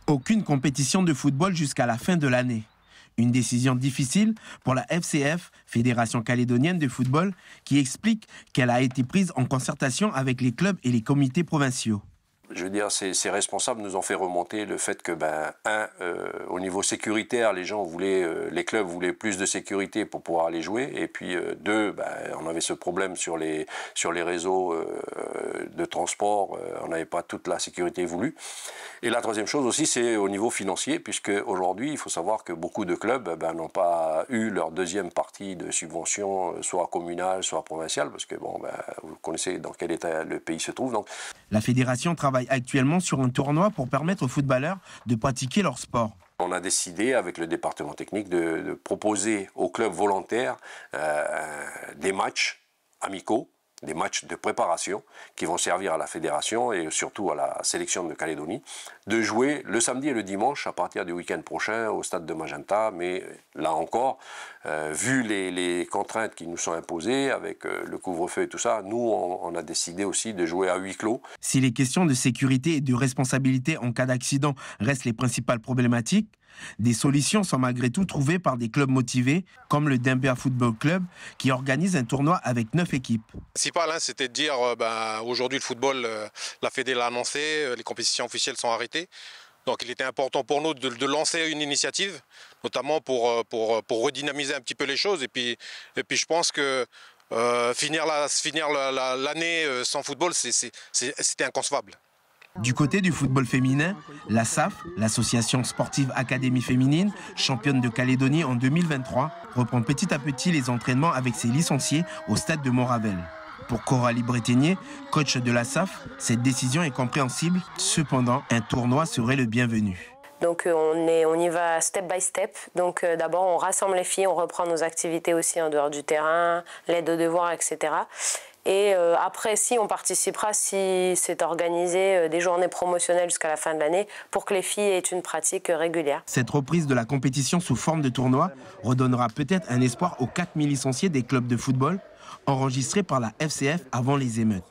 Aucune compétition de football jusqu'à la fin de l'année. Une décision difficile pour la FCF, Fédération calédonienne de football, qui explique qu'elle a été prise en concertation avec les clubs et les comités provinciaux. Je veux dire, ces responsables nous ont fait remonter le fait que, au niveau sécuritaire, les clubs voulaient plus de sécurité pour pouvoir aller jouer. Et puis, deux, on avait ce problème sur les réseaux de transport. On n'avait pas toute la sécurité voulue. Et la troisième chose aussi, c'est au niveau financier, puisque aujourd'hui, il faut savoir que beaucoup de clubs n'ont pas eu leur deuxième partie de subvention, soit communale, soit provinciale, parce que vous connaissez dans quel état le pays se trouve. Donc. La fédération travaille actuellement sur un tournoi pour permettre aux footballeurs de pratiquer leur sport. On a décidé avec le département technique de proposer aux clubs volontaires des matchs amicaux, des matchs de préparation qui vont servir à la fédération et surtout à la sélection de Calédonie, de jouer le samedi et le dimanche à partir du week-end prochain au stade de Magenta. Mais là encore, vu les contraintes qui nous sont imposées avec le couvre-feu et tout ça, nous on a décidé aussi de jouer à huis clos. Si les questions de sécurité et de responsabilité en cas d'accident restent les principales problématiques, des solutions sont malgré tout trouvées par des clubs motivés, comme le Dembéa Football Club, qui organise un tournoi avec 9 équipes. Le principal, c'était de dire aujourd'hui le football, la Fédé l'a annoncé, les compétitions officielles sont arrêtées. Donc il était important pour nous de lancer une initiative, notamment pour redynamiser un petit peu les choses. Et puis je pense que finir l'année sans football, c'était inconcevable. Du côté du football féminin, la SAF, l'Association sportive Académie féminine, championne de Calédonie en 2023, reprend petit à petit les entraînements avec ses licenciés au stade de Montravelle. Pour Coralie Breténier, coach de la SAF, cette décision est compréhensible. Cependant, un tournoi serait le bienvenu. Donc on y va step by step. Donc d'abord on rassemble les filles, on reprend nos activités aussi en dehors du terrain, l'aide aux devoirs, etc. Et après, si on participera, si c'est organisé des journées promotionnelles jusqu'à la fin de l'année pour que les filles aient une pratique régulière. Cette reprise de la compétition sous forme de tournoi redonnera peut-être un espoir aux 4000 licenciés des clubs de football enregistrés par la FCF avant les émeutes.